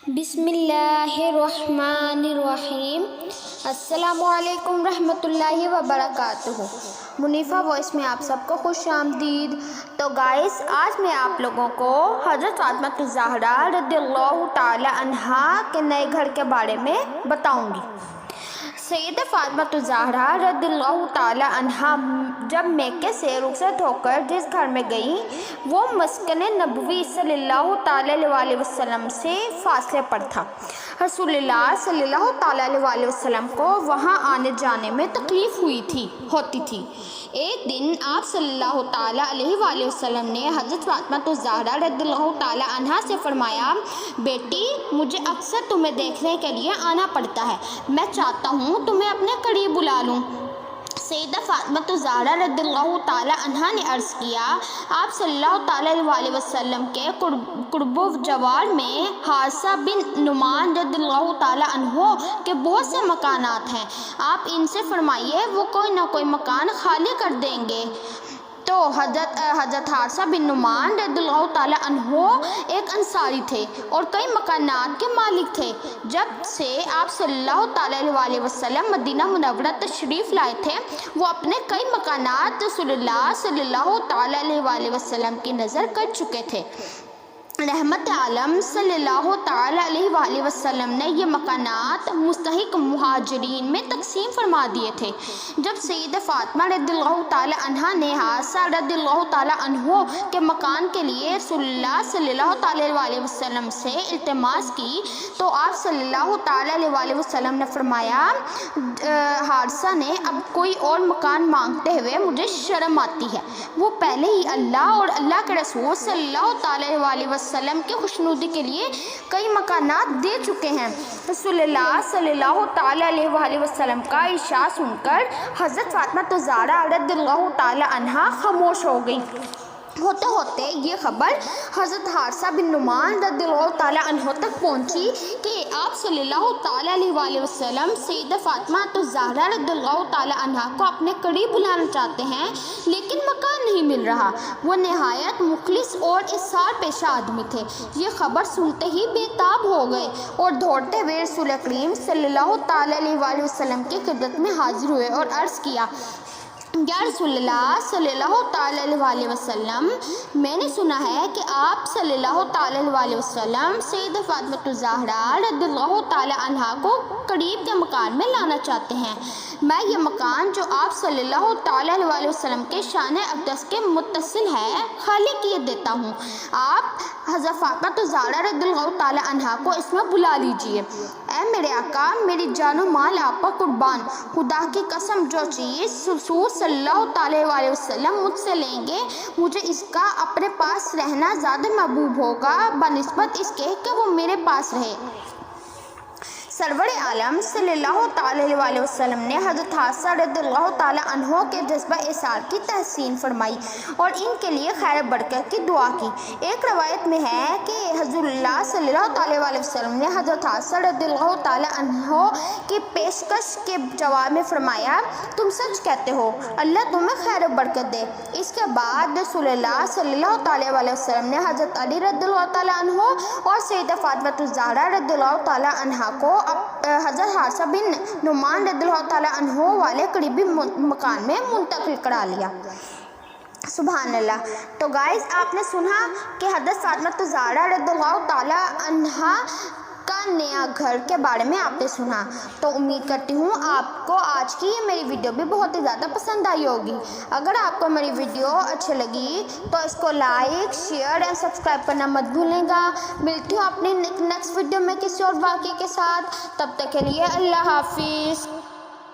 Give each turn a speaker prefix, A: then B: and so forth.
A: بسم اللہ الرحمن الرحیم۔ السلام علیکم رحمۃ اللہ وبرکاتہ۔ منیفہ وائس میں آپ سب کو خوش آمدید۔ تو گائز، آج میں آپ لوگوں کو حضرت فاطمہ الزہرا رضی اللہ تعالی عنہا کے نئے گھر کے بارے میں بتاؤں گی۔ سیدہ فاطمہ الزہرا رضی اللہ تعالی عنہا جب مکے سے رخصت ہو کر جس گھر میں گئیں وہ مسکن نبوی صلی اللہ تعالی علیہ وسلم سے فاصلے پر تھا۔ رسول اللہ صلی اللہ تعالی علیہ وسلم کو وہاں آنے جانے میں تکلیف ہوتی تھی۔ ایک دن آپ صلی اللہ تعالی علیہ وسلم نے حضرت فاطمہ الزہرا رضی اللہ تعالی عنہا سے فرمایا، بیٹی، مجھے اکثر تمہیں دیکھنے کے لیے آنا پڑتا ہے، میں چاہتا ہوں تمہیں اپنے قریب بلا لوں۔ سیدہ فاطمہ الزہرا رضی اللہ تعالی عنہا نے عرض کیا، آپ صلی اللہ تعالی علیہ وسلم کے قرب و جوار میں حارثہ بن نعمان رضی اللہ تعالی عنہ کے بہت سے مکانات ہیں، آپ ان سے فرمائیے وہ کوئی نہ کوئی مکان خالی کر دیں گے۔ تو حضرت حارثہ بن نعمان رضی اللہ تعالی عنہ ایک انصاری تھے اور کئی مکانات کے مالک تھے۔ جب سے آپ صلی اللہ تعالی علیہ وسلم مدینہ منورہ تشریف لائے تھے، وہ اپنے کئی مکانات رسول اللہ صلی اللہ تعالی علیہ وسلم کی نظر کر چکے تھے۔ رحمت عالم صلی اللہ تعالی علیہ وسلم نے یہ مکانات مستحق مہاجرین میں تقسیم فرما دیے تھے۔ جب سیدہ فاطمہ رضی اللہ تعالی عنہا نے حارثہ رضی اللہ تعالی عنہ کے مکان کے لیے رسول اللہ صلی اللہ تعالی علیہ وسلم سے التماس کی تو آپ صلی اللہ تعالی علیہ وسلم نے فرمایا، حارثہ نے اب کوئی اور مکان مانگتے ہوئے مجھے شرم آتی ہے، وہ پہلے ہی اللہ اور اللہ کے رسول صلی اللہ تعالی علیہ وسلم کی خوشنودی کے لیے کئی مکانات دے چکے ہیں۔ رسول اللہ صلی اللہ تعالی علیہ وسلم کا ارشاد سن کر حضرت فاطمہ الزہرا رضی اللہ تعالی عنہا خاموش ہو گئی۔ ہوتے ہوتے یہ خبر حضرت حارثہ بن نعمان رضی اللہ تعالی عنہ تک پہنچی کہ آپ صلی اللہ تعالی علیہ وسلم سیدہ فاطمہ الزہرا رضی اللہ تعالی عنہ کو اپنے قریب بلانا چاہتے ہیں، لیکن مکان نہیں مل رہا۔ وہ نہایت مخلص اور احسان پیشہ آدمی تھے۔ یہ خبر سنتے ہی بے تاب ہو گئے اور دوڑتے ہوئے رسول کریم صلی اللہ تعالی علیہ وسلم کی خدمت میں حاضر ہوئے اور عرض کیا، یا رسول اللہ صلی اللہ تعالی علیہ وسلم، میں نے سنا ہے کہ آپ صلی اللہ تعالی علیہ وسلم سیدہ فاطمہ الزہرا رضی اللہ تعالی عنہا کو قریب کے مکان میں لانا چاہتے ہیں۔ میں یہ مکان جو آپ صلی اللہ تعالی علیہ وسلم کے شان اقدس کے متصل ہے خالی کیے دیتا ہوں، آپ حضرت فاطمہ الزہرا رضی اللہ تعالی عنہا کو اس میں بلا لیجئے۔ اے میرے آقا، میری جان و مال آپ پر قربان، خدا کی قسم جو چیز رسول صلی اللہ تعالی علیہ وسلم مجھ سے لیں گے، مجھے اس کا اپنے پاس رہنا زیادہ محبوب ہوگا بنسبت اس کے کہ وہ میرے پاس رہے۔ سرور عالم صلی اللہ تعالی علیہ وسلم نے حضرت حارثہ رضی اللہ تعالی عنہ کے جذبہ اثار کی تحسین فرمائی اور ان کے لیے خیر برکت کی دعا کی۔ ایک روایت میں ہے کہ حضور اللہ صلی اللہ تعالی علیہ وسلم نے حضرت حارثہ رضی اللہ تعالی عنہ کی پیشکش کے جواب میں فرمایا، تم سچ کہتے ہو، اللہ تمہیں خیر برکت دے۔ اس کے بعد رسول اللہ صلی اللہ تعالی علیہ وسلم نے حضرت علی رضی اللہ تعالی عنہ اور سیدہ فاطمہ الزہرا رضی اللہ تعالی عنہا کو حضرت حارثہ بن نعمان رضی اللہ تعالی عنہ والے قریبی مکان میں منتقل کرا لیا۔ سبحان اللہ۔ تو گائز، آپ نے سنا کہ حضرت فاطمہ الزہرا رضی اللہ تعالی عنہا کا نیا گھر کے بارے میں آپ نے سنا۔ تو امید کرتی ہوں آپ کو آج کی یہ میری ویڈیو بھی بہت ہی زیادہ پسند آئی ہوگی۔ اگر آپ کو میری ویڈیو اچھی لگی تو اس کو لائک، شیئر اور سبسکرائب کرنا مت بھولیں گا۔ ملتی ہوں اپنی نیکسٹ ویڈیو میں کسی اور واقعے کے ساتھ، تب تک کے لیے اللہ حافظ۔